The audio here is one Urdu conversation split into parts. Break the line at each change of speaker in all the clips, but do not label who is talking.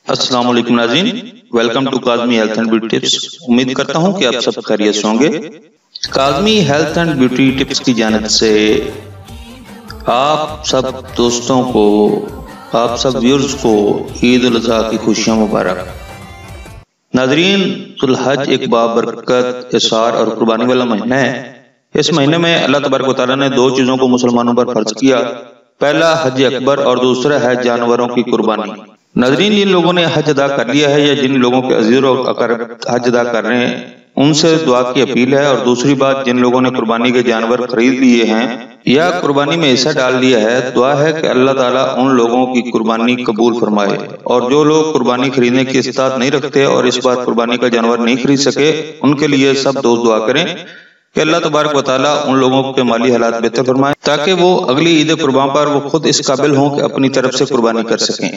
السلام علیکم ناظرین، welcome to Kazmi Health and Beauty Tips. امید کرتا ہوں کہ آپ سب خیریت سے ہوں گے۔ Kazmi Health and Beauty tips کی جانب سے آپ سب دوستوں کو، آپ سب ویورز کو عید الاضحیٰ کی خوشیاں مبارک۔ ناظرین، ذو الحج ایک بابرکت اثار اور قربانی والا مہینہ ہے۔ اس مہینے میں اللہ تبارک و تعالیٰ نے دو چیزوں کو مسلمانوں پر فرض کیا، پہلا حج اکبر اور دوسرا ہے جانوروں کی قربانی۔ ناظرین، جن لوگوں نے حج ادا کر لیا ہے یا جن لوگوں کے عزیز و اقارب حج ادا کر رہے ہیں، ان سے دعا کی اپیل ہے۔ اور دوسری بات، جن لوگوں نے قربانی کے جانور خرید لیے ہیں یا قربانی میں حصہ ڈال لیا ہے، دعا ہے کہ اللہ تعالیٰ ان لوگوں کی قربانی قبول فرمائے۔ اور جو لوگ قربانی خریدنے کی استطاعت نہیں رکھتے اور اس بار قربانی کا جانور نہیں خرید سکے، ان کے لیے سب دوست دعا کریں کہ اللہ تبارک و تعالیٰ ان لوگوں کے مالی حالات بہتر فرمائے تاکہ وہ اگلی عید قربان پر وہ خود اس قابل ہوں کہ اپنی طرف سے قربانی کر سکیں۔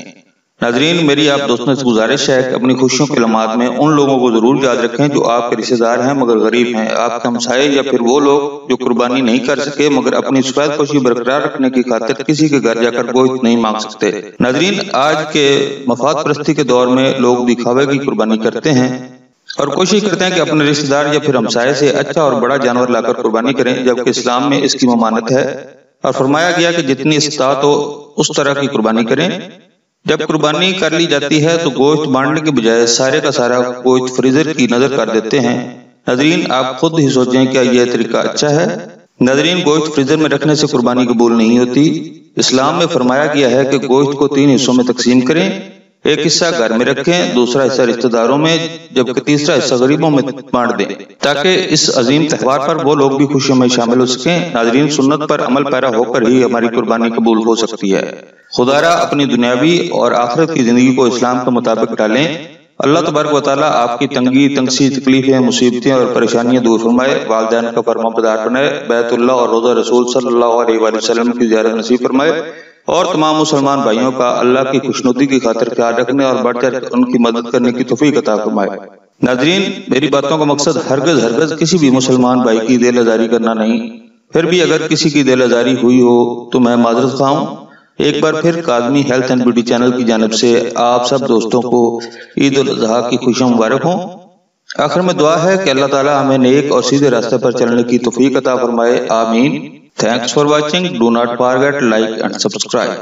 ناظرین، میری آپ دوستوں سے گزارش ہے کہ اپنی خوشیوں کے لمحات میں ان لوگوں کو ضرور یاد رکھیں جو آپ کے رشتہ دار ہیں مگر غریب ہیں، آپ کے ہمسائے یا پھر وہ لوگ جو قربانی نہیں کر سکے مگر اپنی سفید پوشی برقرار رکھنے کی خاطر کسی کے گھر جا کر گوشت نہیں مانگ سکتے۔ ناظرین، آج کے مفاد پرستی کے دور میں لوگ دکھاوے کی قربانی کرتے ہیں اور کوشش کرتے ہیں کہ اپنے رشتہ دار یا پھر ہمسائے سے اچھا اور بڑا جانور لا کر قربانی کریں، جبکہ اسلام میں اس کی ممانعت ہے اور فرمایا گیا کہ جتنی استطاعت ہو اس طرح کی قربانی کریں۔ جب قربانی کر لی جاتی ہے تو گوشت بانٹنے کے بجائے سارے کا سارا گوشت فریزر کی نظر کر دیتے ہیں۔ ناظرین، آپ خود ہی سوچیں کیا یہ طریقہ اچھا ہے؟ ناظرین، گوشت فریزر میں رکھنے سے قربانی قبول نہیں ہوتی۔ اسلام میں فرمایا گیا ہے کہ گوشت کو 3 حصوں میں تقسیم کریں، ایک حصہ گھر میں رکھیں، دوسرا حصہ رشتہ داروں میں، جبکہ تیسرا حصہ غریبوں میں بانٹ دیں تاکہ اس عظیم تہوار پر وہ لوگ بھی خوشیوں میں شامل ہو سکیں۔ ناظرین، سنت پر عمل پیرا ہو کر ہی ہماری قربانی قبول ہو سکتی ہے۔ خدا را اپنی دنیاوی اور آخرت کی زندگی کو اسلام کے مطابق ڈالیں۔ اللہ تبارک و تعالیٰ آپ کی تنگی تکلیفیں، مصیبتیں اور پریشانیاں دور فرمائے، والدین کا فرمانبردار بنائے، بیت اللہ اور روضہ رسول صلی اللہ علیہ وآلہ وسلم کی زیارت نصیب فرمائے، اور تمام مسلمان بھائیوں کا اللہ کی خوشنودی کی خاطر خیال رکھنے اور بڑھ چڑھ کر ان کی مدد کرنے کی توفیق عطا فرمائے۔ ناظرین، میری باتوں کا مقصد ہرگز کسی بھی مسلمان بھائی کی دل آزاری کرنا نہیں، پھر بھی اگر کسی کی دل آزاری ہوئی ہو تو میں معذرت خواہ ہوں۔ ایک بار پھر Kazmi Health and beauty channel کی جانب سے آپ سب دوستوں کو عید الاضحیٰ کی خوشیاں مبارک ہوں۔ آخر میں دعا ہے کہ اللہ تعالیٰ ہمیں نیک اور سیدھے راستے پر چلنے کی توفیق عطا فرمائے، آمین۔ Thanks for watching. Do not forget like and subscribe.